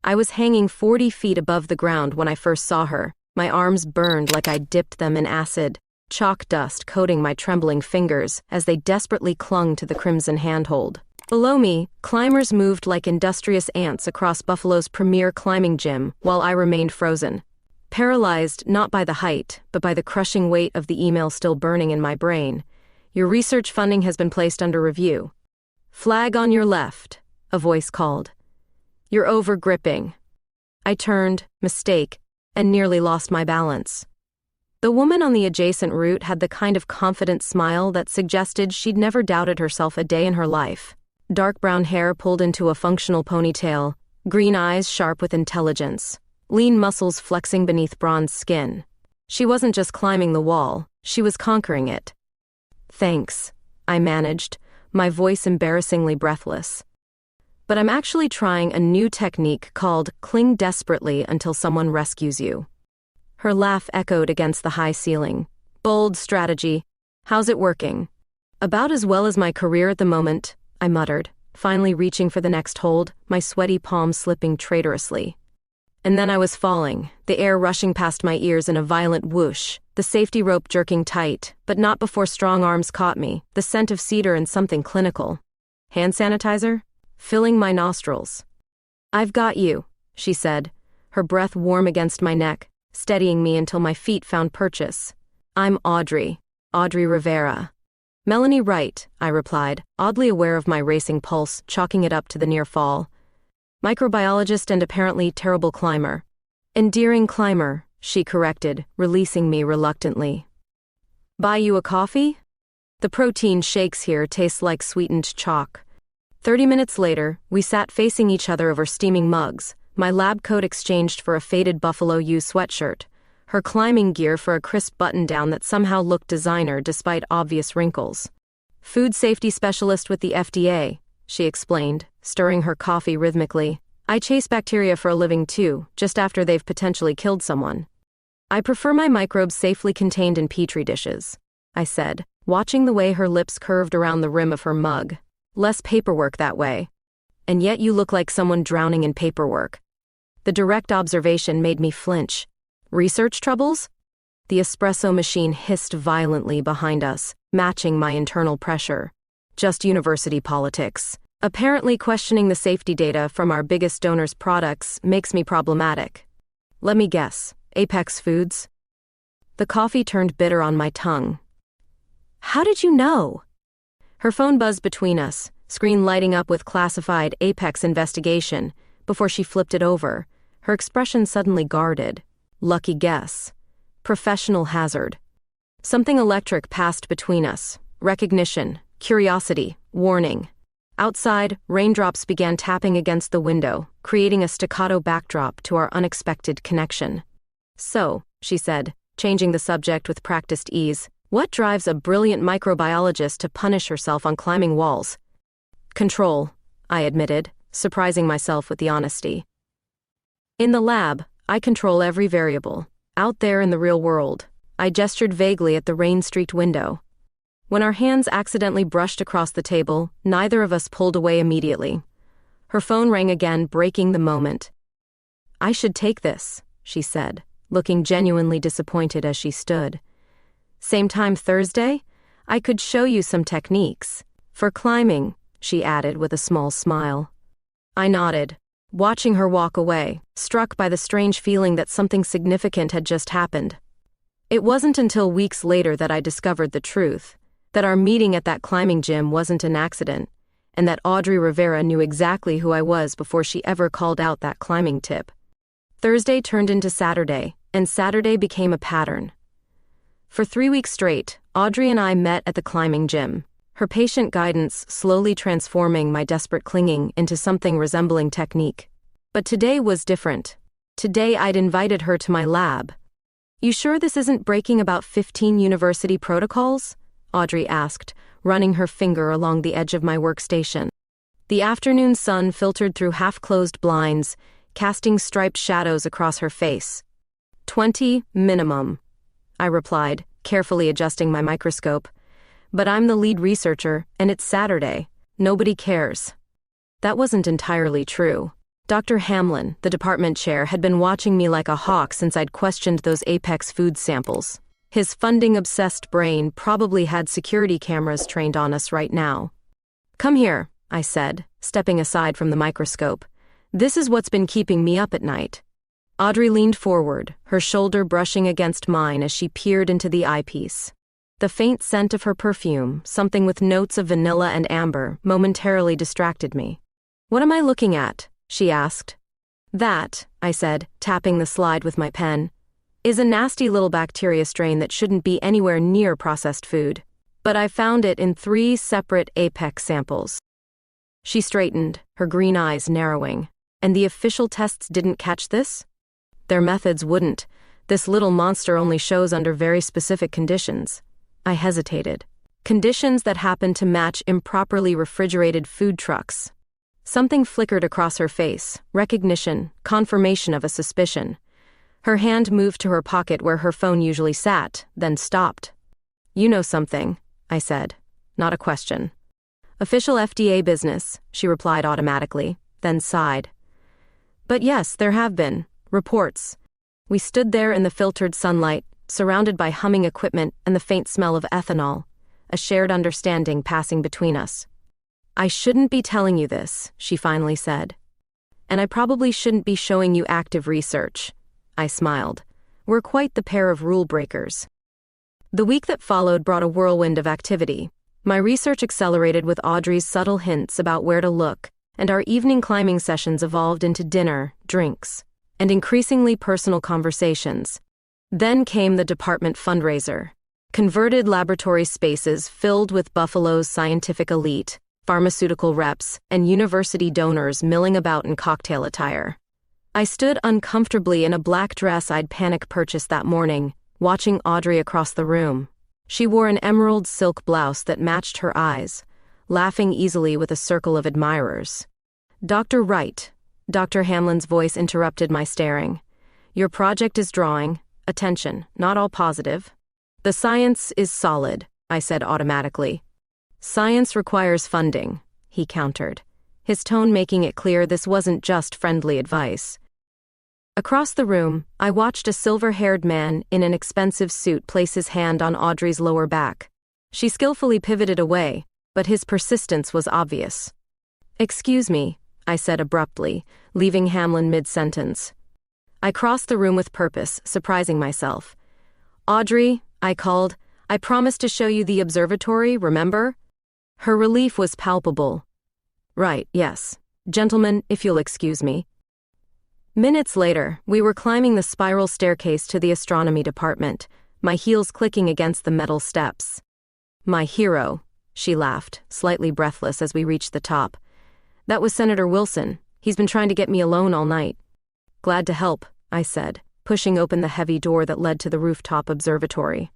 I was hanging 40 feet above the ground when I first saw her. My arms burned like I'd dipped them in acid, chalk dust coating my trembling fingers as they desperately clung to the crimson handhold. Below me, climbers moved like industrious ants across Buffalo's premier climbing gym while I remained frozen. Paralyzed not by the height, but by the crushing weight of the email still burning in my brain. Your research funding has been placed under review. Flag on your left, a voice called. You're over-gripping. I turned, mistake, and nearly lost my balance. The woman on the adjacent route had the kind of confident smile that suggested she'd never doubted herself a day in her life. Dark brown hair pulled into a functional ponytail, green eyes sharp with intelligence, lean muscles flexing beneath bronze skin. She wasn't just climbing the wall, she was conquering it. Thanks, I managed, my voice embarrassingly breathless. But I'm actually trying a new technique called cling desperately until someone rescues you. Her laugh echoed against the high ceiling. Bold strategy. How's it working? About as well as my career at the moment, I muttered, finally reaching for the next hold, my sweaty palms slipping traitorously. And then I was falling, the air rushing past my ears in a violent whoosh, the safety rope jerking tight, but not before strong arms caught me, the scent of cedar and something clinical. Hand sanitizer? Filling my nostrils. I've got you, she said, her breath warm against my neck, steadying me until my feet found purchase. I'm Audrey Rivera. Melanie Wright, I replied, oddly aware of my racing pulse, chalking it up to the near fall. Microbiologist and apparently terrible climber. Endearing climber, she corrected, releasing me reluctantly. Buy you a coffee? The protein shakes here taste like sweetened chalk. 30 minutes later, we sat facing each other over steaming mugs, my lab coat exchanged for a faded Buffalo U sweatshirt, her climbing gear for a crisp button-down that somehow looked designer despite obvious wrinkles. Food safety specialist with the FDA, she explained, stirring her coffee rhythmically. I chase bacteria for a living too, just after they've potentially killed someone. I prefer my microbes safely contained in petri dishes, I said, watching the way her lips curved around the rim of her mug. Less paperwork that way. And yet you look like someone drowning in paperwork. The direct observation made me flinch. Research troubles? The espresso machine hissed violently behind us, matching my internal pressure. Just university politics. Apparently questioning the safety data from our biggest donor's products makes me problematic. Let me guess, Apex Foods? The coffee turned bitter on my tongue. How did you know? Her phone buzzed between us, screen lighting up with classified Apex investigation, before she flipped it over, her expression suddenly guarded. Lucky guess. Professional hazard. Something electric passed between us. Recognition, curiosity, warning. Outside, raindrops began tapping against the window, creating a staccato backdrop to our unexpected connection. So, she said, changing the subject with practiced ease, what drives a brilliant microbiologist to punish herself on climbing walls? Control, I admitted, surprising myself with the honesty. In the lab, I control every variable. Out there in the real world, I gestured vaguely at the rain-streaked window. When our hands accidentally brushed across the table, neither of us pulled away immediately. Her phone rang again, breaking the moment. I should take this, she said, looking genuinely disappointed as she stood. Same time Thursday? I could show you some techniques. For climbing, she added with a small smile. I nodded, watching her walk away, struck by the strange feeling that something significant had just happened. It wasn't until weeks later that I discovered the truth, that our meeting at that climbing gym wasn't an accident, and that Audrey Rivera knew exactly who I was before she ever called out that climbing tip. Thursday turned into Saturday, and Saturday became a pattern. For 3 weeks straight, Audrey and I met at the climbing gym, her patient guidance slowly transforming my desperate clinging into something resembling technique. But today was different. Today I'd invited her to my lab. You sure this isn't breaking about 15 university protocols? Audrey asked, running her finger along the edge of my workstation. The afternoon sun filtered through half-closed blinds, casting striped shadows across her face. 20 minimum, I replied, carefully adjusting my microscope. But I'm the lead researcher, and it's Saturday. Nobody cares. That wasn't entirely true. Dr. Hamlin, the department chair, had been watching me like a hawk since I'd questioned those Apex food samples. His funding-obsessed brain probably had security cameras trained on us right now. "Come here," I said, stepping aside from the microscope. "This is what's been keeping me up at night." Audrey leaned forward, her shoulder brushing against mine as she peered into the eyepiece. The faint scent of her perfume, something with notes of vanilla and amber, momentarily distracted me. "What am I looking at?" she asked. "That," I said, tapping the slide with my pen, "is a nasty little bacteria strain that shouldn't be anywhere near processed food. But I found it in 3 separate Apex samples." She straightened, her green eyes narrowing. "And the official tests didn't catch this?" "Their methods wouldn't. This little monster only shows under very specific conditions." I hesitated. Conditions that happen to match improperly refrigerated food trucks. Something flickered across her face, recognition, confirmation of a suspicion. Her hand moved to her pocket where her phone usually sat, then stopped. "You know something," I said. Not a question. "Official FDA business," she replied automatically, then sighed. "But yes, there have been reports." We stood there in the filtered sunlight, surrounded by humming equipment and the faint smell of ethanol, a shared understanding passing between us. "I shouldn't be telling you this," she finally said. "And I probably shouldn't be showing you active research." I smiled. "We're quite the pair of rule breakers." The week that followed brought a whirlwind of activity. My research accelerated with Audrey's subtle hints about where to look, and our evening climbing sessions evolved into dinner, drinks, and increasingly personal conversations. Then came the department fundraiser. Converted laboratory spaces filled with Buffalo's scientific elite, pharmaceutical reps, and university donors milling about in cocktail attire. I stood uncomfortably in a black dress I'd panic purchased that morning, watching Audrey across the room. She wore an emerald silk blouse that matched her eyes, laughing easily with a circle of admirers. "Dr. Wright," Dr. Hamlin's voice interrupted my staring. "Your project is drawing attention, not all positive." "The science is solid," I said automatically. "Science requires funding," he countered, his tone making it clear this wasn't just friendly advice. Across the room, I watched a silver-haired man in an expensive suit place his hand on Audrey's lower back. She skillfully pivoted away, but his persistence was obvious. "Excuse me," I said abruptly, leaving Hamlin mid-sentence. I crossed the room with purpose, surprising myself. "Audrey," I called, "I promised to show you the observatory, remember?" Her relief was palpable. "Right, yes. Gentlemen, if you'll excuse me." Minutes later, we were climbing the spiral staircase to the astronomy department, my heels clicking against the metal steps. "My hero," she laughed, slightly breathless as we reached the top. "That was Senator Wilson. He's been trying to get me alone all night." "Glad to help," I said, pushing open the heavy door that led to the rooftop observatory.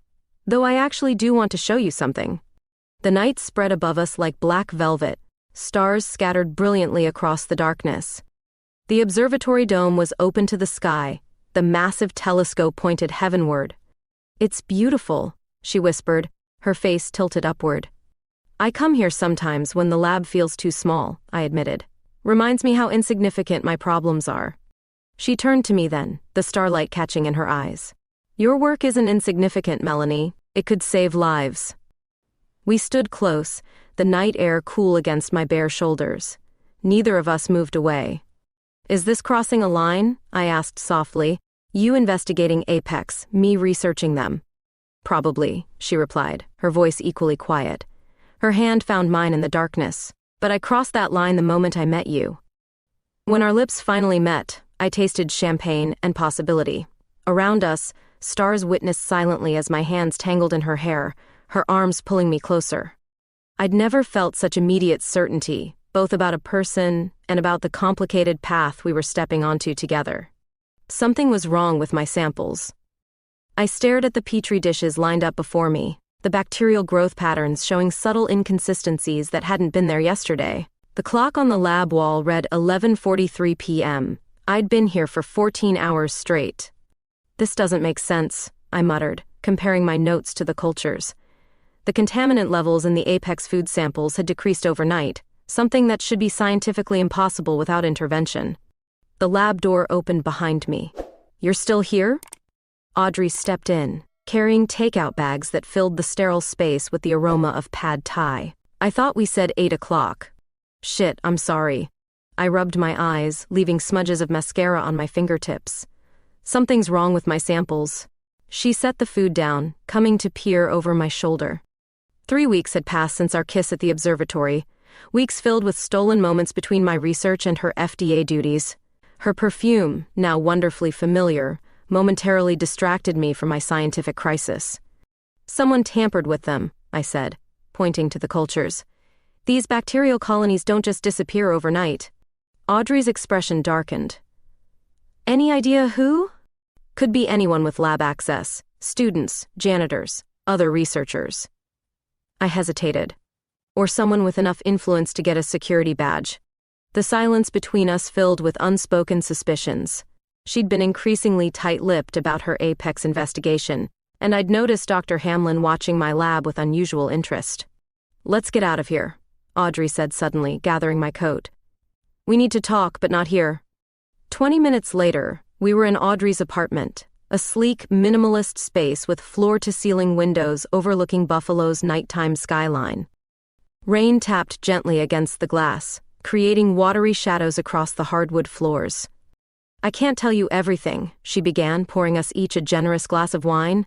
"Though I actually do want to show you something." The night spread above us like black velvet, stars scattered brilliantly across the darkness. The observatory dome was open to the sky, the massive telescope pointed heavenward. "It's beautiful," she whispered, her face tilted upward. "I come here sometimes when the lab feels too small," I admitted. "Reminds me how insignificant my problems are." She turned to me then, the starlight catching in her eyes. "Your work isn't insignificant, Melanie. It could save lives." We stood close, the night air cool against my bare shoulders. Neither of us moved away. "Is this crossing a line?" I asked softly. "You investigating Apex, me researching them." "Probably," she replied, her voice equally quiet. Her hand found mine in the darkness. "But I crossed that line the moment I met you." When our lips finally met, I tasted champagne and possibility. Around us, stars witnessed silently as my hands tangled in her hair, her arms pulling me closer. I'd never felt such immediate certainty, both about a person and about the complicated path we were stepping onto together. Something was wrong with my samples. I stared at the petri dishes lined up before me, the bacterial growth patterns showing subtle inconsistencies that hadn't been there yesterday. The clock on the lab wall read 11:43 p.m. I'd been here for 14 hours straight. "This doesn't make sense," I muttered, comparing my notes to the cultures. The contaminant levels in the Apex food samples had decreased overnight, something that should be scientifically impossible without intervention. The lab door opened behind me. "You're still here?" Audrey stepped in, carrying takeout bags that filled the sterile space with the aroma of pad thai. "I thought we said 8 o'clock. Shit, I'm sorry." I rubbed my eyes, leaving smudges of mascara on my fingertips. "Something's wrong with my samples." She set the food down, coming to peer over my shoulder. 3 weeks had passed since our kiss at the observatory, weeks filled with stolen moments between my research and her FDA duties. Her perfume, now wonderfully familiar, momentarily distracted me from my scientific crisis. "Someone tampered with them," I said, pointing to the cultures. "These bacterial colonies don't just disappear overnight." Audrey's expression darkened. "Any idea who?" "Could be anyone with lab access. Students, janitors, other researchers." I hesitated. "Or someone with enough influence to get a security badge." The silence between us filled with unspoken suspicions. She'd been increasingly tight-lipped about her Apex investigation, and I'd noticed Dr. Hamlin watching my lab with unusual interest. "Let's get out of here," Audrey said suddenly, gathering my coat. "We need to talk, but not here." 20 minutes later, we were in Audrey's apartment, a sleek, minimalist space with floor-to-ceiling windows overlooking Buffalo's nighttime skyline. Rain tapped gently against the glass, creating watery shadows across the hardwood floors. "I can't tell you everything," she began, pouring us each a generous glass of wine.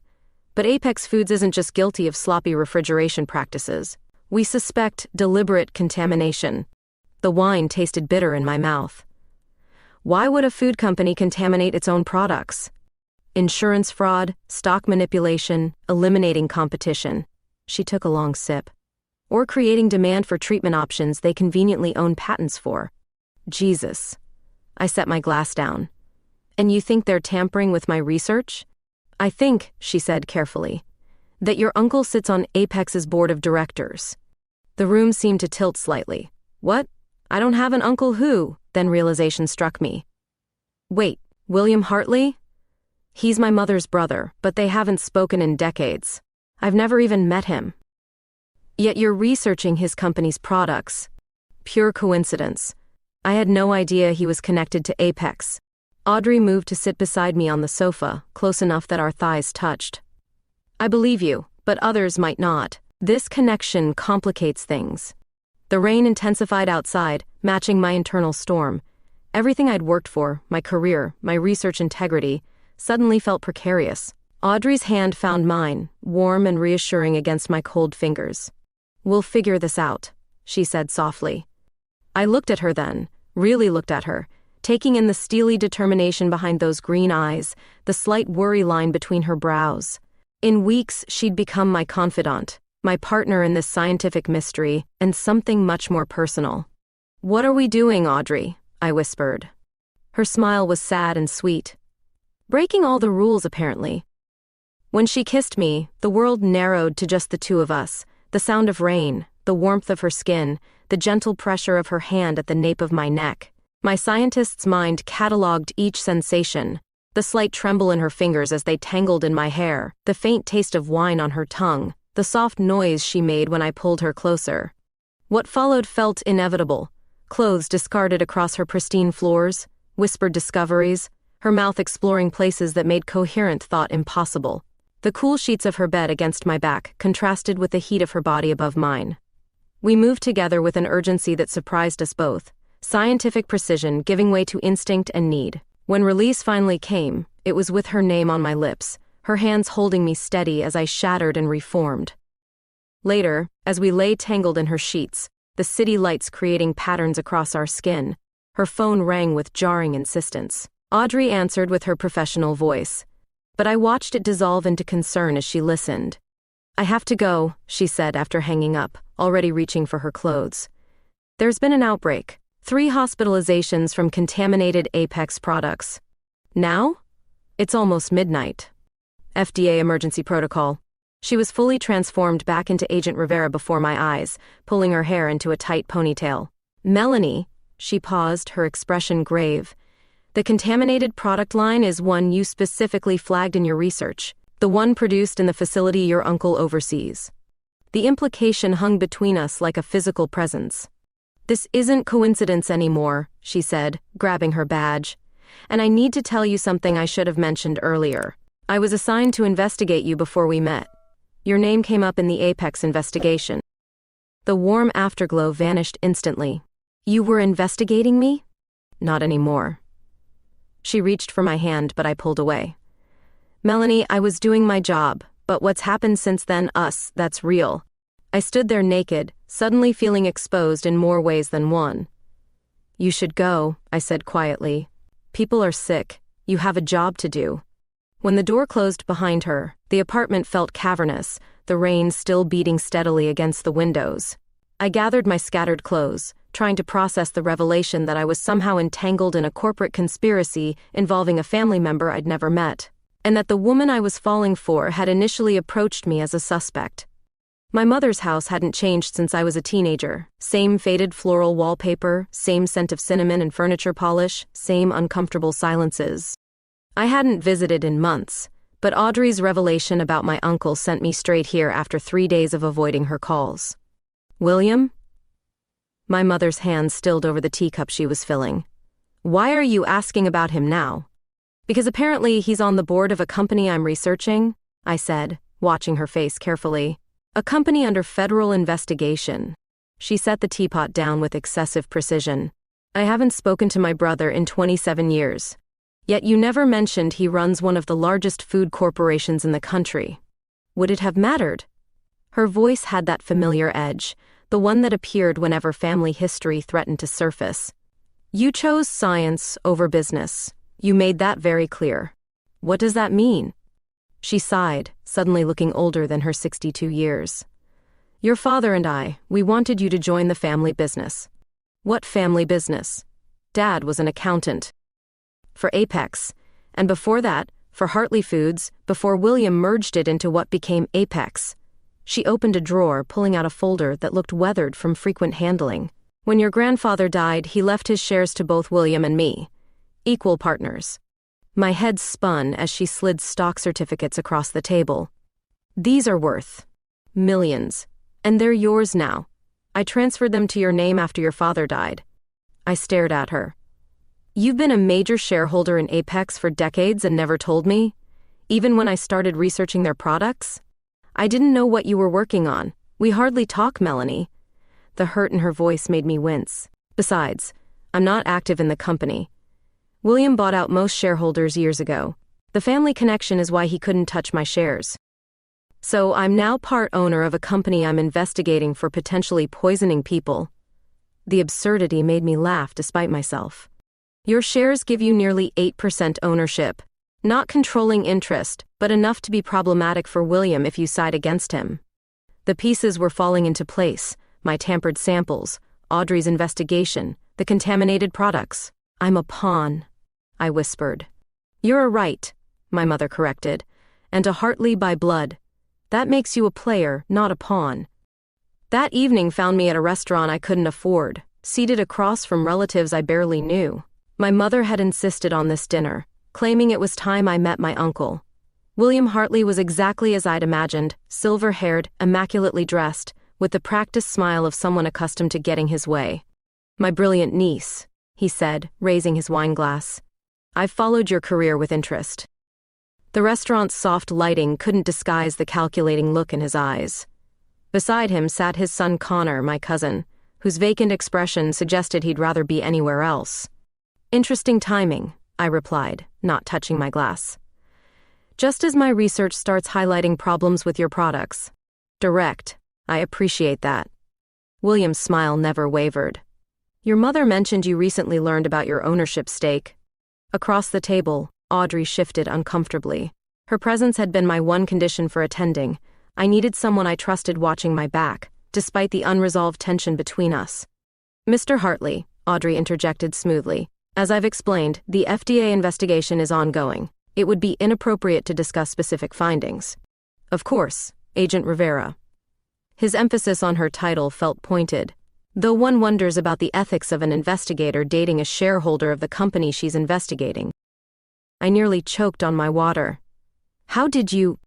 "But Apex Foods isn't just guilty of sloppy refrigeration practices. We suspect deliberate contamination." The wine tasted bitter in my mouth. "Why would a food company contaminate its own products?" "Insurance fraud, stock manipulation, eliminating competition." She took a long sip. "Or creating demand for treatment options they conveniently own patents for." Jesus. I set my glass down. "And you think they're tampering with my research?" "I think," she said carefully, "that your uncle sits on Apex's board of directors." The room seemed to tilt slightly. "What? I don't have an uncle who?" Then realization struck me. "Wait, William Hartley? He's my mother's brother, but they haven't spoken in decades. I've never even met him. Yet you're researching his company's products." Pure coincidence. I had no idea he was connected to Apex. Audrey moved to sit beside me on the sofa, close enough that our thighs touched. "I believe you, but others might not. This connection complicates things." The rain intensified outside, matching my internal storm. Everything I'd worked for, my career, my research integrity, suddenly felt precarious. Audrey's hand found mine, warm and reassuring against my cold fingers. "We'll figure this out," she said softly. I looked at her then, really looked at her, taking in the steely determination behind those green eyes, the slight worry line between her brows. In weeks, she'd become my confidant, my partner in this scientific mystery, and something much more personal. "What are we doing, Audrey?" I whispered. Her smile was sad and sweet. "Breaking all the rules, apparently." When she kissed me, the world narrowed to just the two of us, the sound of rain, the warmth of her skin, the gentle pressure of her hand at the nape of my neck. My scientist's mind catalogued each sensation, the slight tremble in her fingers as they tangled in my hair, the faint taste of wine on her tongue, the soft noise she made when I pulled her closer. What followed felt inevitable. Clothes discarded across her pristine floors, whispered discoveries, her mouth exploring places that made coherent thought impossible. The cool sheets of her bed against my back contrasted with the heat of her body above mine. We moved together with an urgency that surprised us both, scientific precision giving way to instinct and need. When release finally came, it was with her name on my lips, her hands holding me steady as I shattered and reformed. Later, as we lay tangled in her sheets, the city lights creating patterns across our skin, her phone rang with jarring insistence. Audrey answered with her professional voice, but I watched it dissolve into concern as she listened. "I have to go," she said after hanging up, already reaching for her clothes. "There's been an outbreak. 3 hospitalizations from contaminated Apex products. Now? It's almost midnight. FDA emergency protocol." She was fully transformed back into Agent Rivera before my eyes, pulling her hair into a tight ponytail. "Melanie," she paused, her expression grave, "the contaminated product line is one you specifically flagged in your research, the one produced in the facility your uncle oversees." The implication hung between us like a physical presence. "This isn't coincidence anymore," she said, grabbing her badge. And I need to tell you something I should have mentioned earlier. I was assigned to investigate you before we met. Your name came up in the Apex investigation." The warm afterglow vanished instantly. "You were investigating me?" "Not anymore." She reached for my hand, but I pulled away. "Melanie, I was doing my job, but what's happened since then, that's real." I stood there naked, suddenly feeling exposed in more ways than one. "You should go," I said quietly. "People are sick. You have a job to do." When the door closed behind her, the apartment felt cavernous, the rain still beating steadily against the windows. I gathered my scattered clothes, trying to process the revelation that I was somehow entangled in a corporate conspiracy involving a family member I'd never met, and that the woman I was falling for had initially approached me as a suspect. My mother's house hadn't changed since I was a teenager. Same faded floral wallpaper, same scent of cinnamon and furniture polish, same uncomfortable silences. I hadn't visited in months, but Audrey's revelation about my uncle sent me straight here after 3 days of avoiding her calls. "William?" My mother's hand stilled over the teacup she was filling. "Why are you asking about him now?" "Because apparently he's on the board of a company I'm researching," I said, watching her face carefully. "A company under federal investigation." She set the teapot down with excessive precision. "I haven't spoken to my brother in 27 years. Yet you never mentioned he runs one of the largest food corporations in the country. Would it have mattered?" Her voice had that familiar edge, the one that appeared whenever family history threatened to surface. "You chose science over business. You made that very clear. What does that mean?" She sighed, suddenly looking older than her 62 years. "Your father and we wanted you to join the family business." "What family business?" "Dad was an accountant. For Apex, and before that, for Hartley Foods, before William merged it into what became Apex." She opened a drawer, pulling out a folder that looked weathered from frequent handling. "When your grandfather died, he left his shares to both William and me. Equal partners." My head spun as she slid stock certificates across the table. "These are worth millions, and they're yours now. I transferred them to your name after your father died." I stared at her. "You've been a major shareholder in Apex for decades and never told me? Even when I started researching their products? I didn't know what you were working on. We hardly talk, Melanie." The hurt in her voice made me wince. "Besides, I'm not active in the company. William bought out most shareholders years ago. The family connection is why he couldn't touch my shares. So I'm now part owner of a company I'm investigating for potentially poisoning people." The absurdity made me laugh despite myself. "Your shares give you nearly 8% ownership. Not controlling interest, but enough to be problematic for William if you side against him." The pieces were falling into place: my tampered samples, Audrey's investigation, the contaminated products. "I'm a pawn," I whispered. "You're right," my mother corrected, "and a Hartley by blood. That makes you a player, not a pawn." That evening found me at a restaurant I couldn't afford, seated across from relatives I barely knew. My mother had insisted on this dinner, claiming it was time I met my uncle. William Hartley was exactly as I'd imagined, silver-haired, immaculately dressed, with the practiced smile of someone accustomed to getting his way. "My brilliant niece," he said, raising his wine glass. "I've followed your career with interest." The restaurant's soft lighting couldn't disguise the calculating look in his eyes. Beside him sat his son Connor, my cousin, whose vacant expression suggested he'd rather be anywhere else. "Interesting timing," I replied, not touching my glass. "Just as my research starts highlighting problems with your products." "Direct. I appreciate that." William's smile never wavered. "Your mother mentioned you recently learned about your ownership stake." Across the table, Audrey shifted uncomfortably. Her presence had been my one condition for attending. I needed someone I trusted watching my back, despite the unresolved tension between us. "Mr. Hartley," Audrey interjected smoothly, "as I've explained, the FDA investigation is ongoing. It would be inappropriate to discuss specific findings." "Of course, Agent Rivera." His emphasis on her title felt pointed, though one wonders about the ethics of an investigator dating a shareholder of the company she's investigating. I nearly choked on my water. "How did you—"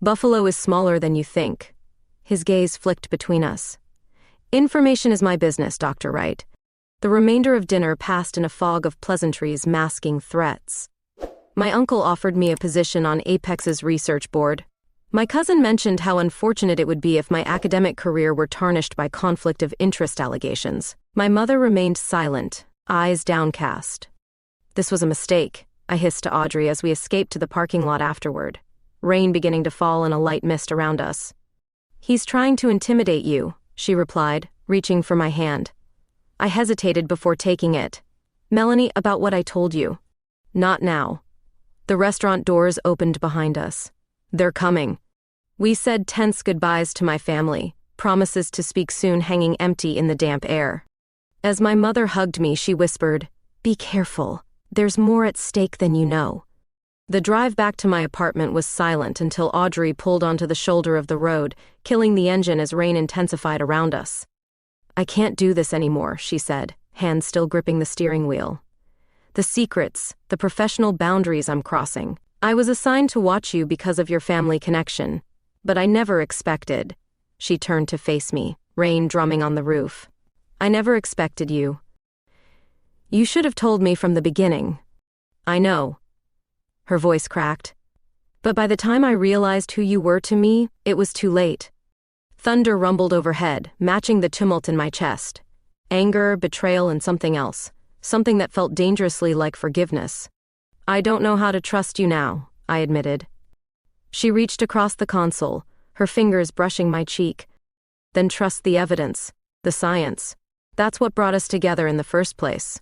"Buffalo is smaller than you think." His gaze flicked between us. "Information is my business, Dr. Wright. The remainder of dinner passed in a fog of pleasantries masking threats. My uncle offered me a position on Apex's research board. My cousin mentioned how unfortunate it would be if my academic career were tarnished by conflict of interest allegations. My mother remained silent, eyes downcast. This was a mistake, I hissed to Audrey as we escaped to the parking lot afterward, rain beginning to fall and a light mist around us. He's trying to intimidate you, she replied, reaching for my hand. I hesitated before taking it. Melanie, about what I told you. Not now. The restaurant doors opened behind us. They're coming. We said tense goodbyes to my family, promises to speak soon hanging empty in the damp air. As my mother hugged me, she whispered, "Be careful. There's more at stake than you know." The drive back to my apartment was silent until Audrey pulled onto the shoulder of the road, killing the engine as rain intensified around us. "I can't do this anymore," she said, hands still gripping the steering wheel. "The secrets, the professional boundaries I'm crossing. I was assigned to watch you because of your family connection, but I never expected." She turned to face me, rain drumming on the roof. "I never expected you. You should have told me from the beginning." "I know." Her voice cracked. "But by the time I realized who you were to me, it was too late." Thunder rumbled overhead, matching the tumult in my chest. Anger, betrayal, and something else. Something that felt dangerously like forgiveness. "I don't know how to trust you now," I admitted. She reached across the console, her fingers brushing my cheek. "Then trust the evidence, the science. That's what brought us together in the first place."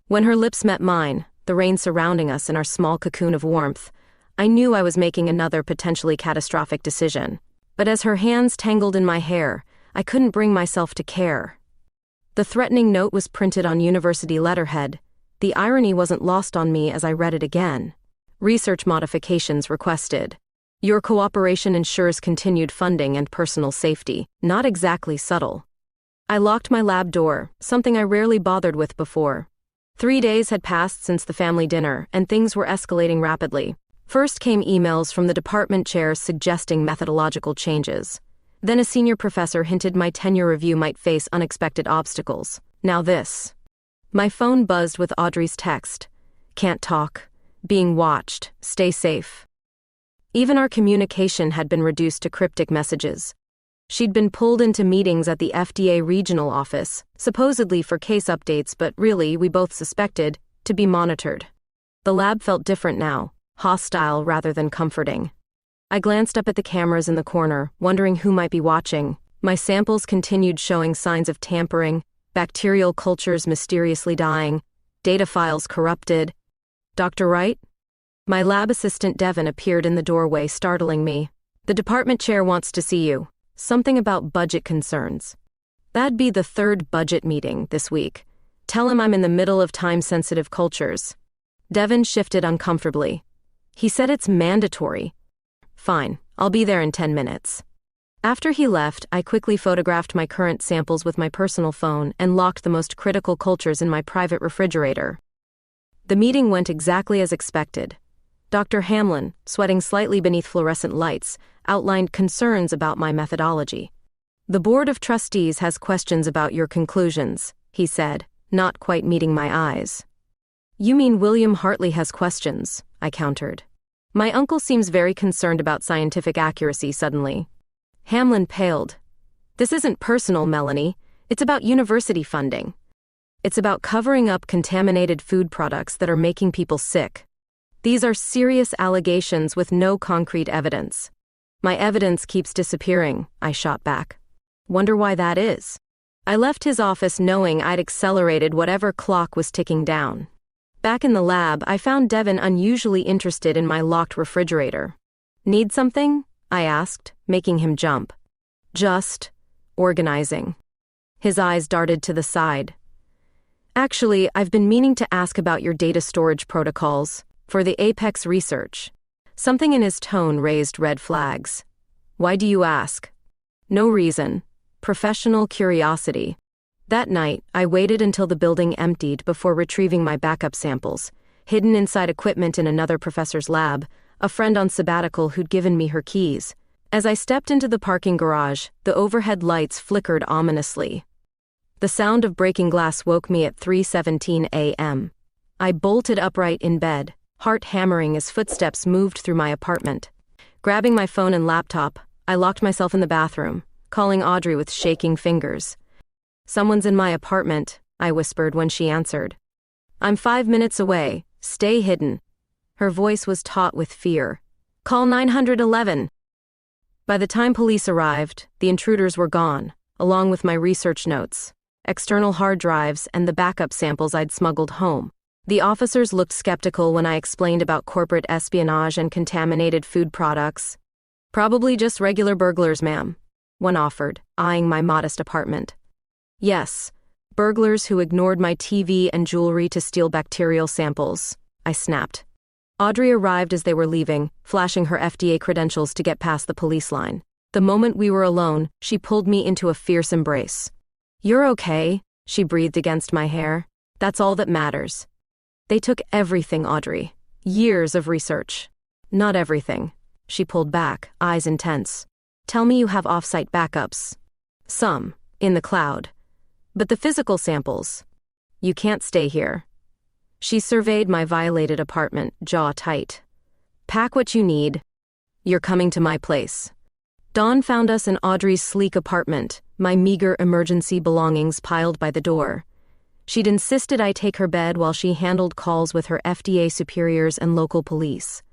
When her lips met mine, the rain surrounding us in our small cocoon of warmth, I knew I was making another potentially catastrophic decision. But as her hands tangled in my hair, I couldn't bring myself to care. The threatening note was printed on university letterhead. The irony wasn't lost on me as I read it again. Research modifications requested. Your cooperation ensures continued funding and personal safety. Not exactly subtle. I locked my lab door, something I rarely bothered with before. 3 days had passed since the family dinner, and things were escalating rapidly. First came emails from the department chairs suggesting methodological changes. Then a senior professor hinted my tenure review might face unexpected obstacles. Now this. My phone buzzed with Audrey's text. "Can't talk. Being watched. Stay safe." Even our communication had been reduced to cryptic messages. She'd been pulled into meetings at the FDA regional office, supposedly for case updates, but really, we both suspected, to be monitored. The lab felt different now, hostile rather than comforting. I glanced up at the cameras in the corner, wondering who might be watching. My samples continued showing signs of tampering, bacterial cultures mysteriously dying, data files corrupted. "Dr. Wright?" My lab assistant Devin appeared in the doorway, startling me. "The department chair wants to see you. Something about budget concerns." That'd be the 3rd budget meeting this week. Tell him I'm in the middle of time-sensitive cultures. Devin shifted uncomfortably. He said it's mandatory. Fine, I'll be there in 10 minutes. After he left, I quickly photographed my current samples with my personal phone and locked the most critical cultures in my private refrigerator. The meeting went exactly as expected. Dr. Hamlin, sweating slightly beneath fluorescent lights, outlined concerns about my methodology. "The Board of Trustees has questions about your conclusions," he said, not quite meeting my eyes. "You mean William Hartley has questions," I countered. My uncle seems very concerned about scientific accuracy suddenly. Hamlin paled. "This isn't personal, Melanie. It's about university funding. It's about covering up contaminated food products that are making people sick. These are serious allegations with no concrete evidence." "My evidence keeps disappearing," I shot back. "Wonder why that is." I left his office knowing I'd accelerated whatever clock was ticking down. Back in the lab, I found Devin unusually interested in my locked refrigerator. "Need something?" I asked, making him jump. "Just organizing." His eyes darted to the side. "Actually, I've been meaning to ask about your data storage protocols for the Apex research." Something in his tone raised red flags. "Why do you ask?" "No reason. Professional curiosity." That night, I waited until the building emptied before retrieving my backup samples, hidden inside equipment in another professor's lab, a friend on sabbatical who'd given me her keys. As I stepped into the parking garage, the overhead lights flickered ominously. The sound of breaking glass woke me at 3:17 a.m. I bolted upright in bed, heart hammering as footsteps moved through my apartment. Grabbing my phone and laptop, I locked myself in the bathroom, calling Audrey with shaking fingers. "Someone's in my apartment," I whispered when she answered. "I'm 5 minutes away. Stay hidden." Her voice was taut with fear. "Call 911. By the time police arrived, the intruders were gone, along with my research notes, external hard drives, and the backup samples I'd smuggled home. The officers looked skeptical when I explained about corporate espionage and contaminated food products. "Probably just regular burglars, ma'am," one offered, eyeing my modest apartment. "Yes, burglars who ignored my TV and jewelry to steal bacterial samples," I snapped. Audrey arrived as they were leaving, flashing her FDA credentials to get past the police line. The moment we were alone, she pulled me into a fierce embrace. "You're okay," she breathed against my hair. "That's all that matters." "They took everything, Audrey. Years of research." "Not everything." She pulled back, eyes intense. "Tell me you have off-site backups." "Some, in the cloud. But the physical samples, you can't stay here." She surveyed my violated apartment, jaw tight. "Pack what you need. You're coming to my place." Dawn found us in Audrey's sleek apartment, my meager emergency belongings piled by the door. She'd insisted I take her bed while she handled calls with her FDA superiors and local police.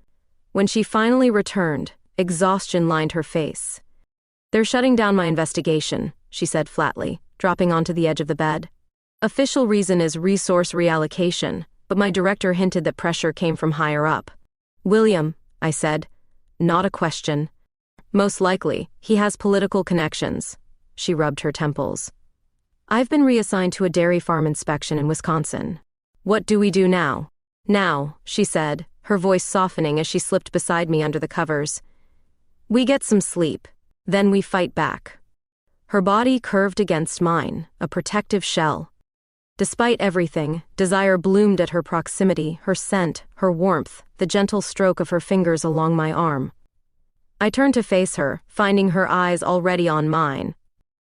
When she finally returned, exhaustion lined her face. "They're shutting down my investigation," she said flatly, dropping onto the edge of the bed. "Official reason is resource reallocation, but my director hinted that pressure came from higher up." "William," I said. "Not a question." "Most likely, he has political connections." She rubbed her temples. "I've been reassigned to a dairy farm inspection in Wisconsin. What do we do now?" "Now," she said, her voice softening as she slipped beside me under the covers. "We get some sleep. Then we fight back." Her body curved against mine, a protective shell. Despite everything, desire bloomed at her proximity, her scent, her warmth, the gentle stroke of her fingers along my arm. I turned to face her, finding her eyes already on mine.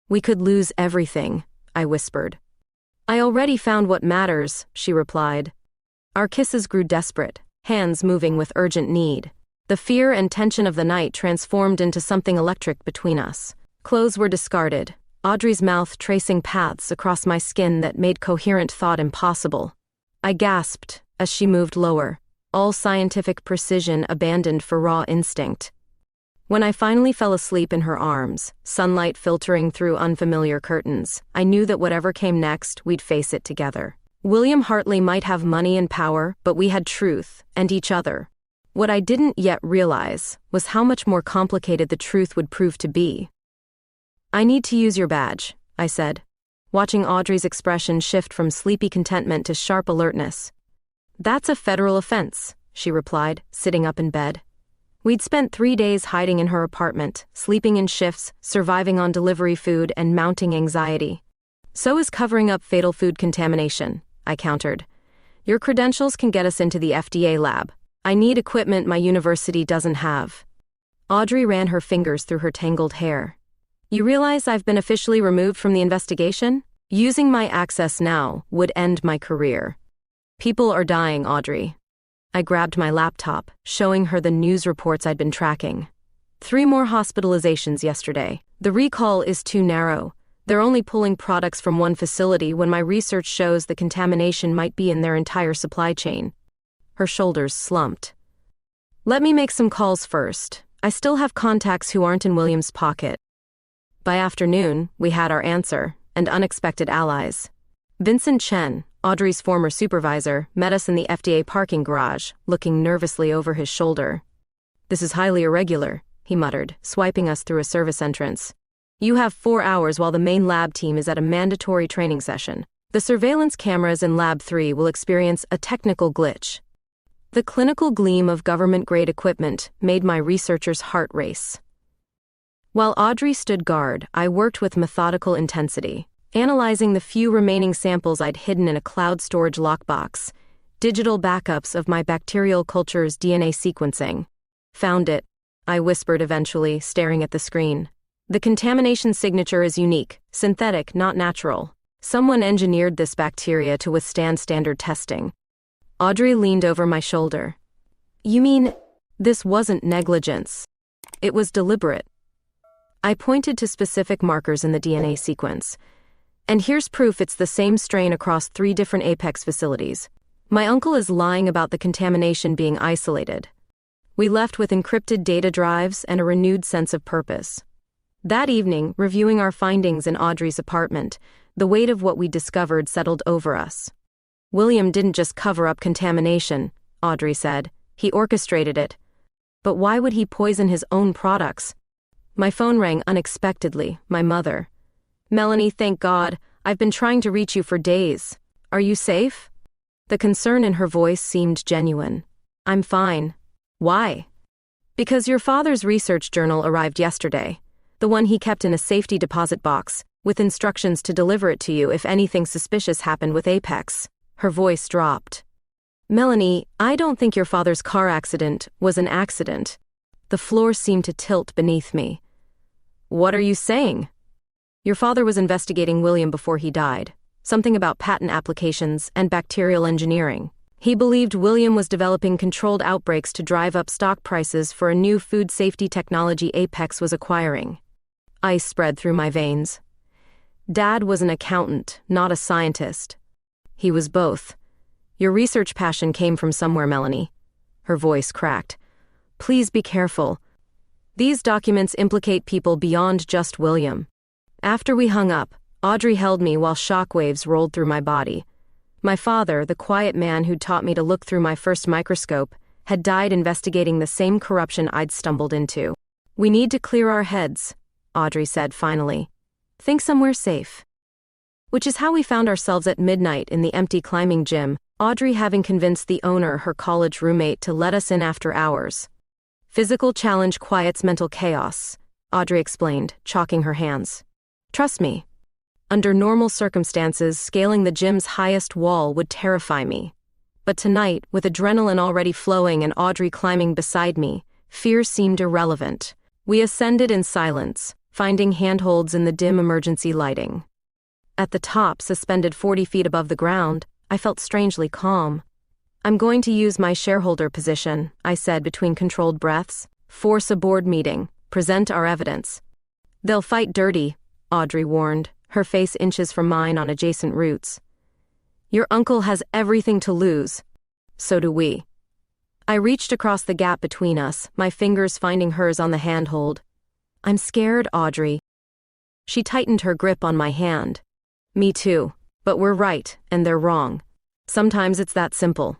"We could lose everything," I whispered. "I already found what matters," she replied. Our kisses grew desperate, hands moving with urgent need. The fear and tension of the night transformed into something electric between us. Clothes were discarded, Audrey's mouth tracing paths across my skin that made coherent thought impossible. I gasped as she moved lower, all scientific precision abandoned for raw instinct. When I finally fell asleep in her arms, sunlight filtering through unfamiliar curtains, I knew that whatever came next, we'd face it together. William Hartley might have money and power, but we had truth, and each other. What I didn't yet realize was how much more complicated the truth would prove to be. "I need to use your badge," I said, watching Audrey's expression shift from sleepy contentment to sharp alertness. "That's a federal offense," she replied, sitting up in bed. We'd spent 3 days hiding in her apartment, sleeping in shifts, surviving on delivery food, and mounting anxiety. "So is covering up fatal food contamination," I countered. "Your credentials can get us into the FDA lab. I need equipment my university doesn't have." Audrey ran her fingers through her tangled hair. "You realize I've been officially removed from the investigation? Using my access now would end my career. People are dying, Audrey." I grabbed my laptop, showing her the news reports I'd been tracking. 3 more hospitalizations yesterday. The recall is too narrow. They're only pulling products from one facility when my research shows the contamination might be in their entire supply chain. Her shoulders slumped. "Let me make some calls first. I still have contacts who aren't in William's pocket." By afternoon, we had our answer, and unexpected allies. Vincent Chen, Audrey's former supervisor, met us in the FDA parking garage, looking nervously over his shoulder. "This is highly irregular," he muttered, swiping us through a service entrance. "You have 4 hours while the main lab team is at a mandatory training session. The surveillance cameras in Lab 3 will experience a technical glitch." The clinical gleam of government-grade equipment made my researcher's heart race. While Audrey stood guard, I worked with methodical intensity, analyzing the few remaining samples I'd hidden in a cloud storage lockbox, digital backups of my bacterial culture's DNA sequencing. "Found it," I whispered eventually, staring at the screen. "The contamination signature is unique, synthetic, not natural. Someone engineered this bacteria to withstand standard testing. Audrey leaned over my shoulder. You mean, this wasn't negligence? It was deliberate. I pointed to specific markers in the DNA sequence. And here's proof it's the same strain across 3 different Apex facilities. My uncle is lying about the contamination being isolated. We left with encrypted data drives and a renewed sense of purpose. That evening, reviewing our findings in Audrey's apartment, the weight of what we discovered settled over us. William didn't just cover up contamination, Audrey said. He orchestrated it. But why would he poison his own products? My phone rang unexpectedly, my mother. Melanie, thank God, I've been trying to reach you for days. Are you safe? The concern in her voice seemed genuine. I'm fine. Why? Because your father's research journal arrived yesterday, the one he kept in a safety deposit box, with instructions to deliver it to you if anything suspicious happened with Apex. Her voice dropped. Melanie, I don't think your father's car accident was an accident. The floor seemed to tilt beneath me. What are you saying? Your father was investigating William before he died. Something about patent applications and bacterial engineering. He believed William was developing controlled outbreaks to drive up stock prices for a new food safety technology Apex was acquiring. Ice spread through my veins. Dad was an accountant, not a scientist. He was both. Your research passion came from somewhere, Melanie. Her voice cracked. Please be careful. These documents implicate people beyond just William. After we hung up, Audrey held me while shockwaves rolled through my body. My father, the quiet man who'd taught me to look through my first microscope, had died investigating the same corruption I'd stumbled into. We need to clear our heads, Audrey said finally. Think somewhere safe. Which is how we found ourselves at midnight in the empty climbing gym, Audrey having convinced the owner, her college roommate, to let us in after hours. Physical challenge quiets mental chaos, Audrey explained, chalking her hands. Trust me. Under normal circumstances, scaling the gym's highest wall would terrify me. But tonight, with adrenaline already flowing and Audrey climbing beside me, fear seemed irrelevant. We ascended in silence, finding handholds in the dim emergency lighting. At the top, suspended 40 feet above the ground, I felt strangely calm. I'm going to use my shareholder position, I said between controlled breaths. Force a board meeting, present our evidence. They'll fight dirty, Audrey warned, her face inches from mine on adjacent roots. Your uncle has everything to lose. So do we. I reached across the gap between us, my fingers finding hers on the handhold. I'm scared, Audrey. She tightened her grip on my hand. Me too, but we're right, and they're wrong. Sometimes it's that simple.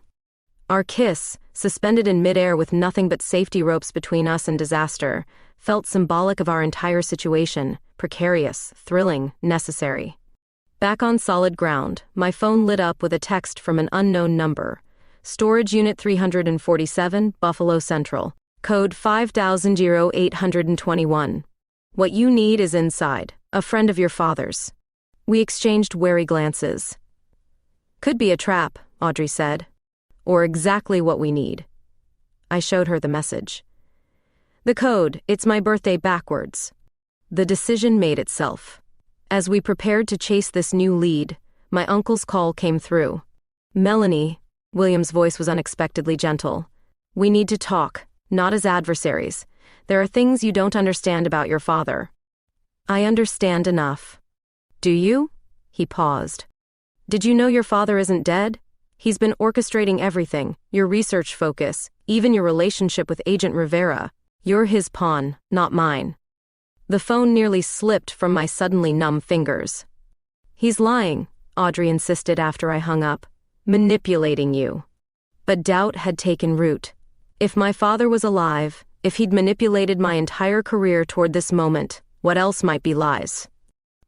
Our kiss, suspended in midair with nothing but safety ropes between us and disaster, felt symbolic of our entire situation, precarious, thrilling, necessary. Back on solid ground, my phone lit up with a text from an unknown number. Storage Unit 347, Buffalo Central. Code 500821. What you need is inside, a friend of your father's. We exchanged wary glances. Could be a trap, Audrey said. Or exactly what we need. I showed her the message. The code, it's my birthday backwards. The decision made itself. As we prepared to chase this new lead, my uncle's call came through. Melanie, William's voice was unexpectedly gentle. We need to talk, not as adversaries. There are things you don't understand about your father. I understand enough. Do you? He paused. Did you know your father isn't dead? He's been orchestrating everything, your research focus, even your relationship with Agent Rivera. You're his pawn, not mine. The phone nearly slipped from my suddenly numb fingers. He's lying, Audrey insisted after I hung up. Manipulating you. But doubt had taken root. If my father was alive, if he'd manipulated my entire career toward this moment, what else might be lies?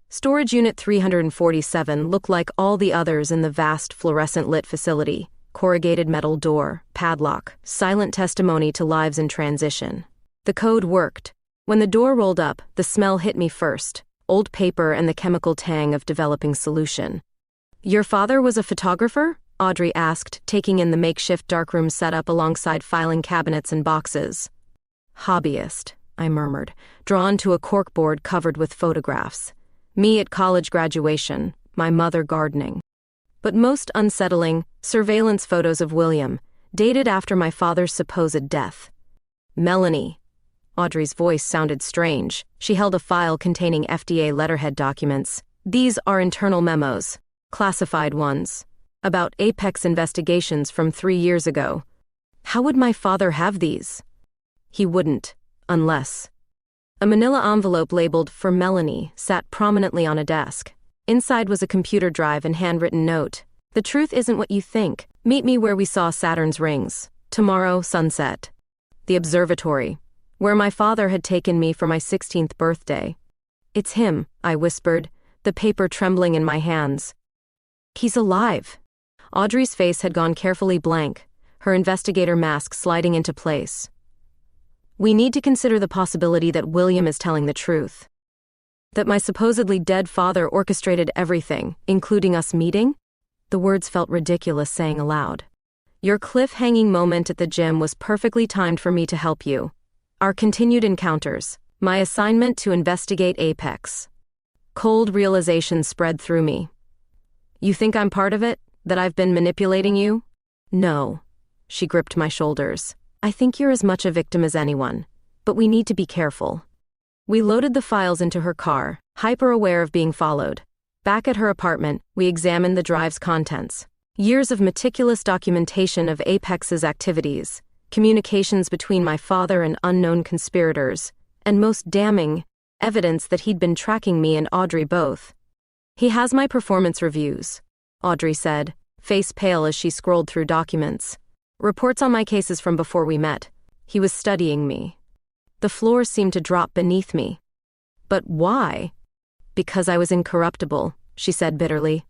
Storage Unit 347 looked like all the others in the vast fluorescent-lit facility. Corrugated metal door, padlock, silent testimony to lives in transition. The code worked. When the door rolled up, the smell hit me first, old paper and the chemical tang of developing solution. Your father was a photographer? Audrey asked, taking in the makeshift darkroom setup alongside filing cabinets and boxes. Hobbyist, I murmured, drawn to a corkboard covered with photographs. Me at college graduation, my mother gardening. But most unsettling, surveillance photos of William, dated after my father's supposed death. Melanie. Audrey's voice sounded strange. She held a file containing FDA letterhead documents. These are internal memos, classified ones, about Apex investigations from 3 years ago. How would my father have these? He wouldn't, unless. A manila envelope labeled "For Melanie" sat prominently on a desk. Inside was a computer drive and handwritten note. "The truth isn't what you think. Meet me where we saw Saturn's rings. Tomorrow, sunset." The observatory, where my father had taken me for my 16th birthday. "It's him," I whispered, the paper trembling in my hands. "He's alive." Audrey's face had gone carefully blank, her investigator mask sliding into place. "We need to consider the possibility that William is telling the truth. That my supposedly dead father orchestrated everything, including us meeting?" The words felt ridiculous saying aloud. "Your cliff-hanging moment at the gym was perfectly timed for me to help you. Our continued encounters, my assignment to investigate Apex." Cold realization spread through me. "You think I'm part of it? That I've been manipulating you?" "No." She gripped my shoulders. "I think you're as much a victim as anyone. But we need to be careful." We loaded the files into her car, hyper-aware of being followed. Back at her apartment, we examined the drive's contents. Years of meticulous documentation of Apex's activities, communications between my father and unknown conspirators, and most damning, evidence that he'd been tracking me and Audrey both. "He has my performance reviews," Audrey said, face pale as she scrolled through documents. "Reports on my cases from before we met. He was studying me." The floor seemed to drop beneath me. "But why?" "Because I was incorruptible," she said bitterly.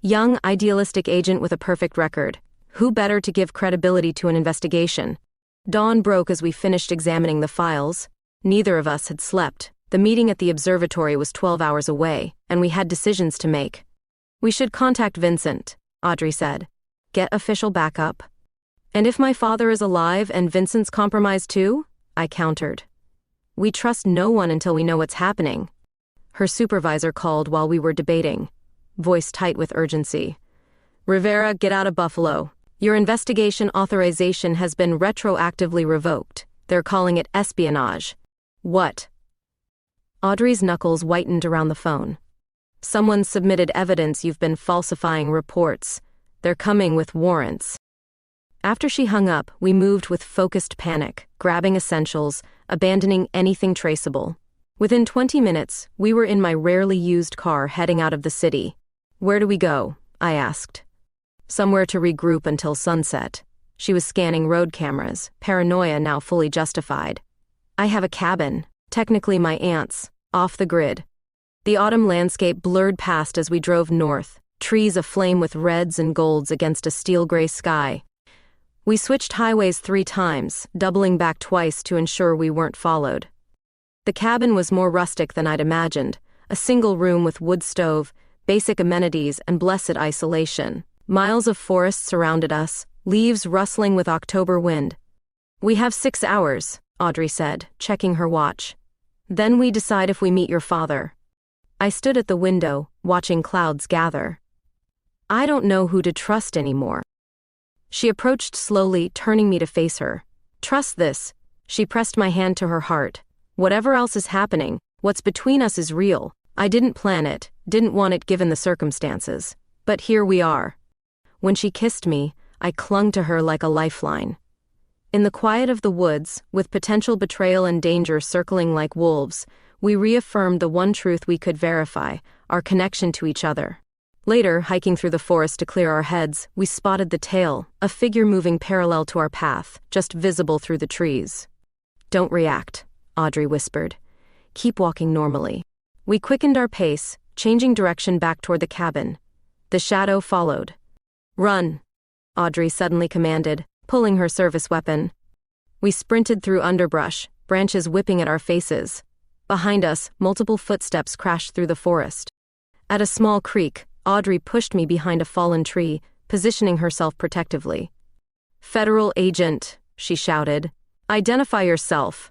"Young, idealistic agent with a perfect record. Who better to give credibility to an investigation?" Dawn broke as we finished examining the files. Neither of us had slept. The meeting at the observatory was 12 hours away, and we had decisions to make. "We should contact Vincent," Audrey said. "Get official backup." "And if my father is alive and Vincent's compromised too?" I countered. "We trust no one until we know what's happening." Her supervisor called while we were debating, voice tight with urgency. "Rivera, get out of Buffalo. Your investigation authorization has been retroactively revoked. They're calling it espionage." "What?" Audrey's knuckles whitened around the phone. "Someone submitted evidence you've been falsifying reports. They're coming with warrants." After she hung up, we moved with focused panic, grabbing essentials, abandoning anything traceable. Within 20 minutes, we were in my rarely used car heading out of the city. "Where do we go?" I asked. "Somewhere to regroup until sunset." She was scanning road cameras, paranoia now fully justified. "I have a cabin, technically my aunt's, off the grid." The autumn landscape blurred past as we drove north, trees aflame with reds and golds against a steel-gray sky. We switched highways 3 times, doubling back twice to ensure we weren't followed. The cabin was more rustic than I'd imagined, a single room with wood stove, basic amenities, and blessed isolation. Miles of forest surrounded us, leaves rustling with October wind. "We have 6 hours," Audrey said, checking her watch. "Then we decide if we meet your father." I stood at the window, watching clouds gather. I don't know who to trust anymore. She approached slowly, turning me to face her. "Trust this." She pressed my hand to her heart. "Whatever else is happening, what's between us is real. I didn't plan it, didn't want it given the circumstances. But here we are." When she kissed me, I clung to her like a lifeline. In the quiet of the woods, with potential betrayal and danger circling like wolves, we reaffirmed the one truth we could verify, our connection to each other. Later, hiking through the forest to clear our heads, we spotted the tail, a figure moving parallel to our path, just visible through the trees. "Don't react," Audrey whispered. "Keep walking normally." We quickened our pace, changing direction back toward the cabin. The shadow followed. "Run," Audrey suddenly commanded, pulling her service weapon. We sprinted through underbrush, branches whipping at our faces. Behind us, multiple footsteps crashed through the forest. At a small creek, Audrey pushed me behind a fallen tree, positioning herself protectively. "Federal agent," she shouted. "Identify yourself."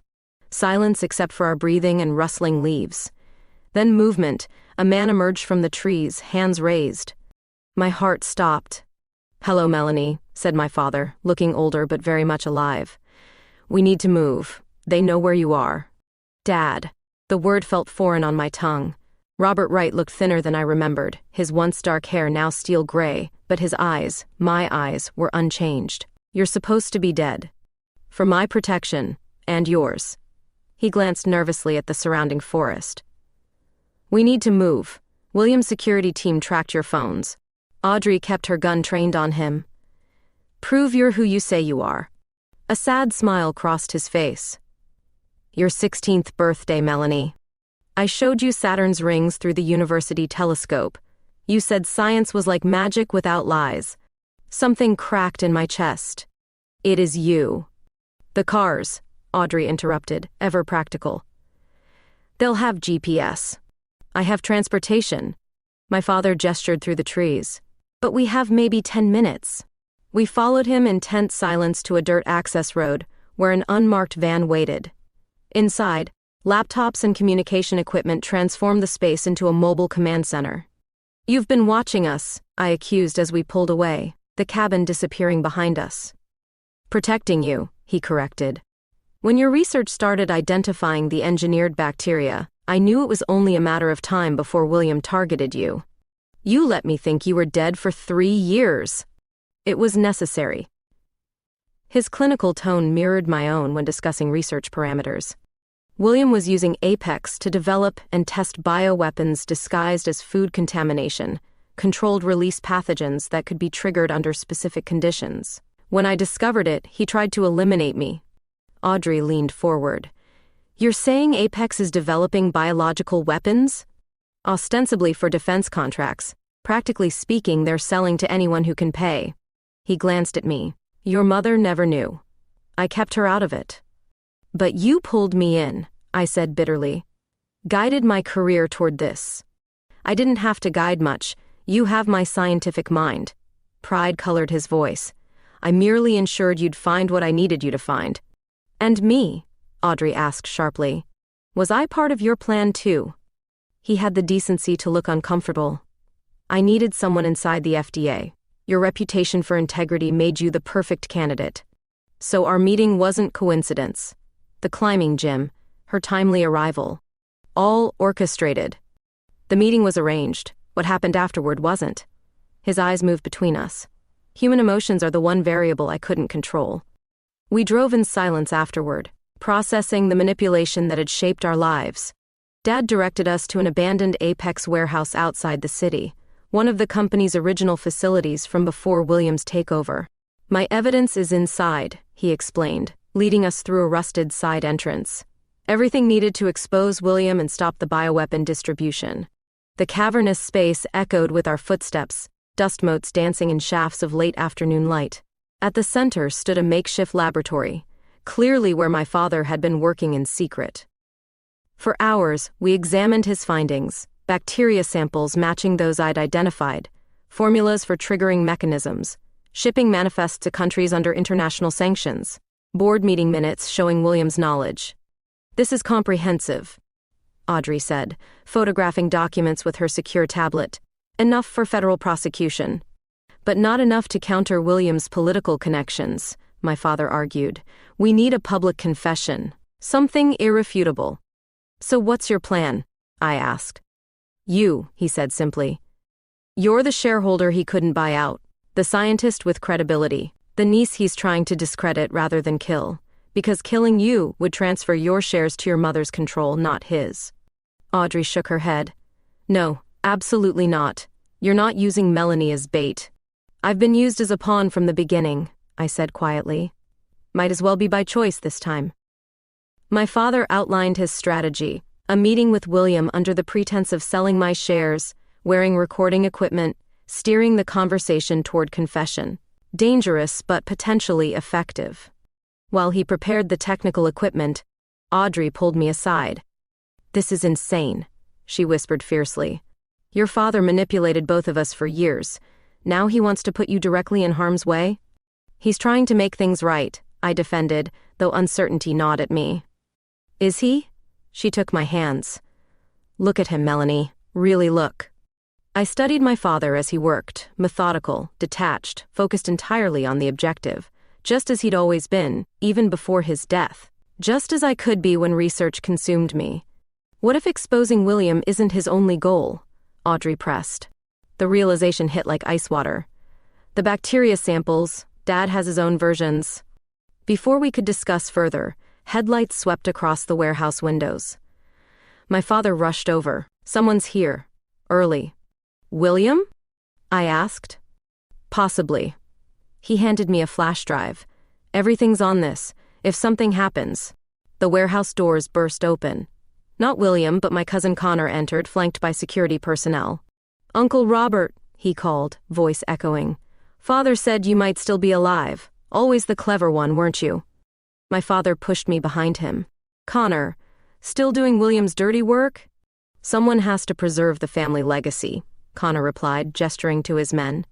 Silence except for our breathing and rustling leaves. Then movement, A man emerged from the trees, hands raised. My heart stopped. "Hello, Melanie," said my father, looking older but very much alive. "We need to move. They know where you are." Dad. The word felt foreign on my tongue. Robert Wright looked thinner than I remembered, his once dark hair now steel gray, but his eyes, my eyes, were unchanged. "You're supposed to be dead. For my protection, and yours." He glanced nervously at the surrounding forest. "We need to move. William's security team tracked your phones." Audrey kept her gun trained on him. "Prove you're who you say you are." A sad smile crossed his face. "Your 16th birthday, Melanie. I showed you Saturn's rings through the university telescope. You said science was like magic without lies." Something cracked in my chest. "It is you." "The cars," Audrey interrupted, ever practical. "They'll have GPS. I have transportation." My father gestured through the trees. "But we have maybe 10 minutes." We followed him in tense silence to a dirt access road, where an unmarked van waited. Inside, laptops and communication equipment transformed the space into a mobile command center. "You've been watching us," I accused as we pulled away, the cabin disappearing behind us. "Protecting you," he corrected. "When your research started identifying the engineered bacteria, I knew it was only a matter of time before William targeted you. You let me think you were dead for 3 years. It was necessary." His clinical tone mirrored my own when discussing research parameters. William was using Apex to develop and test bioweapons disguised as food contamination, controlled release pathogens that could be triggered under specific conditions. When I discovered it, he tried to eliminate me. Audrey leaned forward. "You're saying Apex is developing biological weapons?" "Ostensibly for defense contracts. Practically speaking, they're selling to anyone who can pay." He glanced at me. "Your mother never knew. I kept her out of it." "But you pulled me in," I said bitterly. "Guided my career toward this." "I didn't have to guide much. You have my scientific mind." Pride colored his voice. "I merely ensured you'd find what I needed you to find." "And me?" Audrey asked sharply. "Was I part of your plan too?" He had the decency to look uncomfortable. "I needed someone inside the FDA. Your reputation for integrity made you the perfect candidate. So our meeting wasn't coincidence. The climbing gym, her timely arrival. All orchestrated. The meeting was arranged. What happened afterward wasn't." His eyes moved between us. Human emotions are the one variable I couldn't control. We drove in silence afterward, processing the manipulation that had shaped our lives. Dad directed us to an abandoned Apex warehouse outside the city, one of the company's original facilities from before William's takeover. "My evidence is inside," he explained, leading us through a rusted side entrance. Everything needed to expose William and stop the bioweapon distribution. The cavernous space echoed with our footsteps, dust motes dancing in shafts of late afternoon light. At the center stood a makeshift laboratory, clearly where my father had been working in secret. For hours, we examined his findings, bacteria samples matching those I'd identified, formulas for triggering mechanisms, shipping manifests to countries under international sanctions, board meeting minutes showing William's knowledge. "This is comprehensive," Audrey said, photographing documents with her secure tablet. "Enough for federal prosecution. But not enough to counter William's political connections," my father argued. "We need a public confession, something irrefutable." "So what's your plan?" I asked. "You," he said simply. "You're the shareholder he couldn't buy out, the scientist with credibility, the niece he's trying to discredit rather than kill, because killing you would transfer your shares to your mother's control, not his." Audrey shook her head. "No, absolutely not. You're not using Melanie as bait." "I've been used as a pawn from the beginning," I said quietly. "Might as well be by choice this time." My father outlined his strategy, a meeting with William under the pretense of selling my shares, wearing recording equipment, steering the conversation toward confession. Dangerous but potentially effective. While he prepared the technical equipment, Audrey pulled me aside. "This is insane," she whispered fiercely. "Your father manipulated both of us for years. Now he wants to put you directly in harm's way?" "He's trying to make things right," I defended, though uncertainty gnawed at me. "Is he?" She took my hands. "Look at him, Melanie. Really look. I studied my father as he worked, methodical, detached, focused entirely on the objective, just as he'd always been, even before his death. Just as I could be when research consumed me. What if exposing William isn't his only goal? Audrey pressed. The realization hit like ice water. The bacteria samples, Dad has his own versions. Before we could discuss further, headlights swept across the warehouse windows. My father rushed over. Someone's here. Early. William? I asked. Possibly. He handed me a flash drive. Everything's on this. If something happens. The warehouse doors burst open. Not William, but my cousin Connor entered, flanked by security personnel. Uncle Robert, he called, voice echoing. Father said you might still be alive. Always the clever one, weren't you? My father pushed me behind him. Connor, still doing William's dirty work? Someone has to preserve the family legacy, Connor replied, gesturing to his men.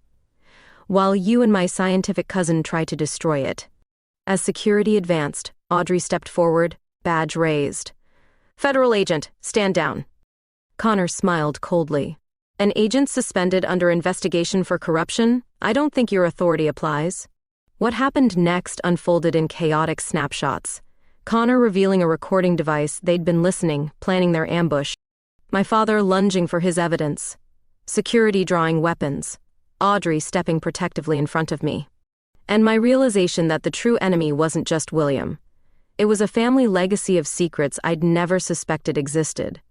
While you and my scientific cousin try to destroy it. As security advanced, Audrey stepped forward, badge raised. Federal agent, stand down. Connor smiled coldly. An agent suspended under investigation for corruption? I don't think your authority applies. What happened next unfolded in chaotic snapshots. Connor revealing a recording device they'd been listening, planning their ambush. My father lunging for his evidence. Security drawing weapons. Audrey stepping protectively in front of me. And my realization that the true enemy wasn't just William. It was a family legacy of secrets I'd never suspected existed.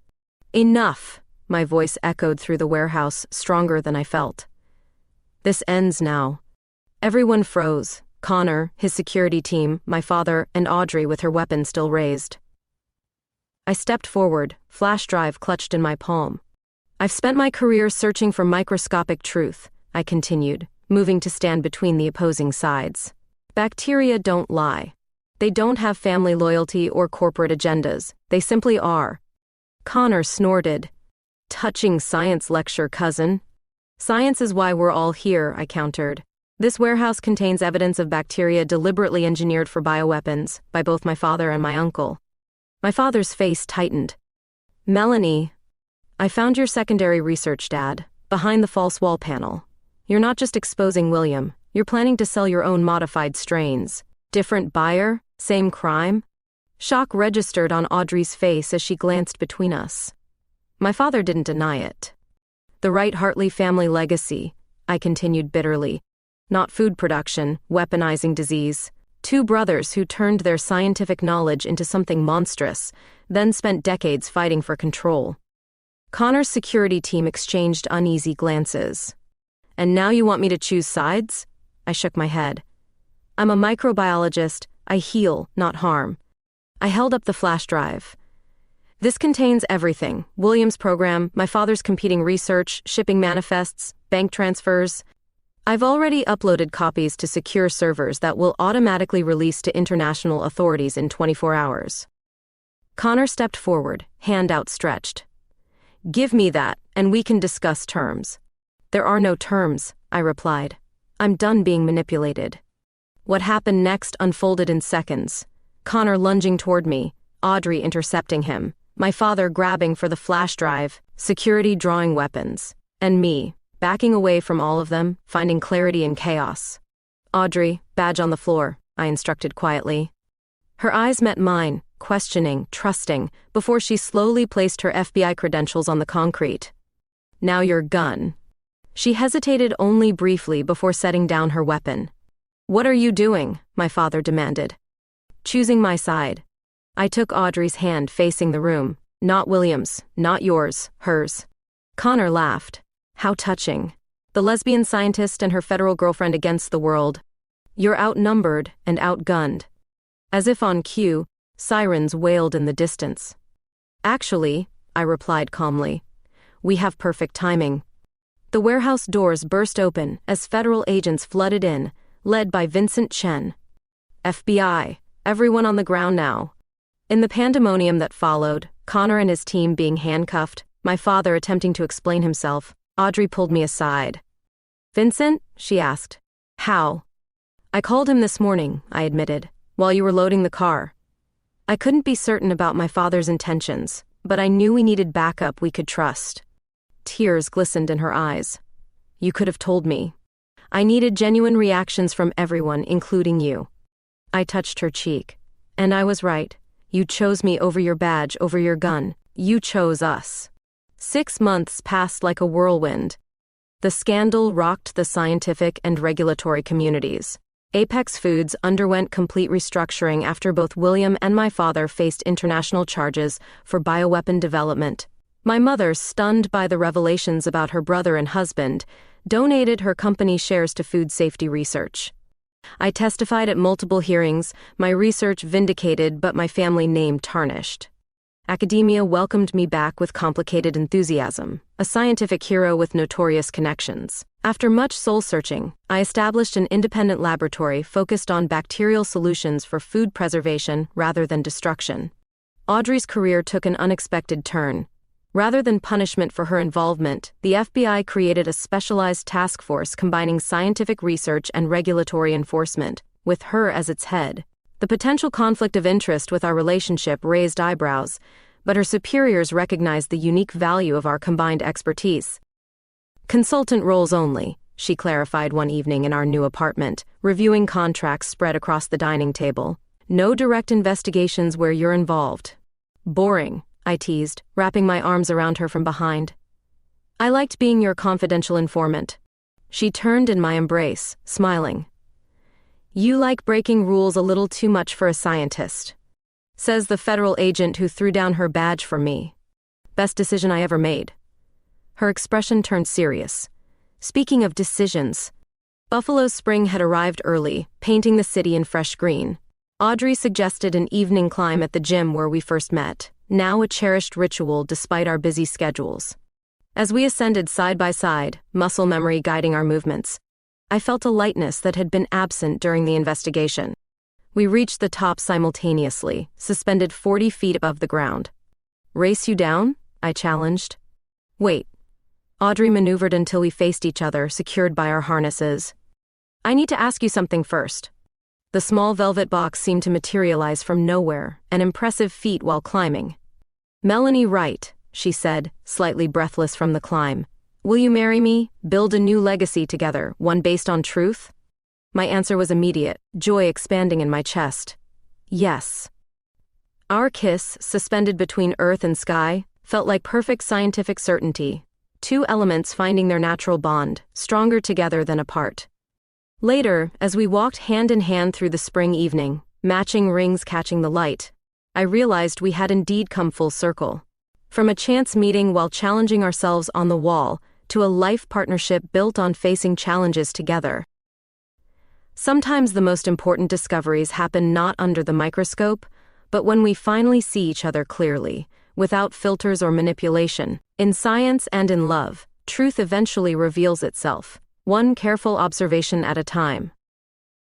Enough, my voice echoed through the warehouse, stronger than I felt. This ends now. Everyone froze. Connor, his security team, my father, and Audrey with her weapon still raised. I stepped forward, flash drive clutched in my palm. I've spent my career searching for microscopic truth, I continued, moving to stand between the opposing sides. Bacteria don't lie. They don't have family loyalty or corporate agendas. They simply are. Connor snorted. Touching science lecture, cousin. Science is why we're all here, I countered. This warehouse contains evidence of bacteria deliberately engineered for bioweapons by both my father and my uncle. My father's face tightened. Melanie, I found your secondary research, Dad, behind the false wall panel. You're not just exposing William, you're planning to sell your own modified strains. Different buyer, same crime? Shock registered on Audrey's face as she glanced between us. My father didn't deny it. The Wright-Hartley family legacy, I continued bitterly. Not food production, weaponizing disease. Two brothers who turned their scientific knowledge into something monstrous, then spent decades fighting for control. Connor's security team exchanged uneasy glances. And now you want me to choose sides? I shook my head. I'm a microbiologist. I heal, not harm. I held up the flash drive. This contains everything. William's program, my father's competing research, shipping manifests, bank transfers. I've already uploaded copies to secure servers that will automatically release to international authorities in 24 hours. Connor stepped forward, hand outstretched. Give me that, and we can discuss terms. There are no terms, I replied. I'm done being manipulated. What happened next unfolded in seconds. Connor lunging toward me, Audrey intercepting him, my father grabbing for the flash drive, security drawing weapons, and me, backing away from all of them, finding clarity in chaos. Audrey, badge on the floor, I instructed quietly. Her eyes met mine, questioning, trusting, before she slowly placed her FBI credentials on the concrete. Now your gun. She hesitated only briefly before setting down her weapon. What are you doing? My father demanded. Choosing my side. I took Audrey's hand facing the room. Not William's, not yours, hers. Connor laughed. How touching. The lesbian scientist and her federal girlfriend against the world. You're outnumbered and outgunned. As if on cue, sirens wailed in the distance. Actually, I replied calmly, we have perfect timing. The warehouse doors burst open as federal agents flooded in, led by Vincent Chen. FBI, everyone on the ground now. In the pandemonium that followed, Connor and his team being handcuffed, my father attempting to explain himself, Audrey pulled me aside. Vincent? She asked. How? I called him this morning, I admitted, while you were loading the car. I couldn't be certain about my father's intentions, but I knew we needed backup we could trust. Tears glistened in her eyes. You could have told me. I needed genuine reactions from everyone, including you. I touched her cheek. And I was right. You chose me over your badge, over your gun. You chose us. 6 months passed like a whirlwind. The scandal rocked the scientific and regulatory communities. Apex Foods underwent complete restructuring after both William and my father faced international charges for bioweapon development. My mother, stunned by the revelations about her brother and husband, donated her company shares to food safety research. I testified at multiple hearings, my research vindicated but my family name tarnished. Academia welcomed me back with complicated enthusiasm, a scientific hero with notorious connections. After much soul-searching, I established an independent laboratory focused on bacterial solutions for food preservation rather than destruction. Audrey's career took an unexpected turn. Rather than punishment for her involvement, the FBI created a specialized task force combining scientific research and regulatory enforcement, with her as its head. The potential conflict of interest with our relationship raised eyebrows, but her superiors recognized the unique value of our combined expertise. Consultant roles only, she clarified one evening in our new apartment, reviewing contracts spread across the dining table. No direct investigations where you're involved. Boring, I teased, wrapping my arms around her from behind. I liked being your confidential informant. She turned in my embrace, smiling. You like breaking rules a little too much for a scientist, says the federal agent who threw down her badge for me. Best decision I ever made. Her expression turned serious. Speaking of decisions, Buffalo Spring had arrived early, painting the city in fresh green. Audrey suggested an evening climb at the gym where we first met, now a cherished ritual despite our busy schedules. As we ascended side by side, muscle memory guiding our movements, I felt a lightness that had been absent during the investigation. We reached the top simultaneously, suspended 40 feet above the ground. Race you down? I challenged. Wait. Audrey maneuvered until we faced each other, secured by our harnesses. I need to ask you something first. The small velvet box seemed to materialize from nowhere, an impressive feat while climbing. Melanie Wright, she said, slightly breathless from the climb. Will you marry me, build a new legacy together, one based on truth? My answer was immediate, joy expanding in my chest. Yes. Our kiss, suspended between earth and sky, felt like perfect scientific certainty. 2 elements finding their natural bond, stronger together than apart. Later, as we walked hand in hand through the spring evening, matching rings catching the light, I realized we had indeed come full circle. From a chance meeting while challenging ourselves on the wall, to a life partnership built on facing challenges together. Sometimes the most important discoveries happen not under the microscope, but when we finally see each other clearly, without filters or manipulation. In science and in love, truth eventually reveals itself, one careful observation at a time.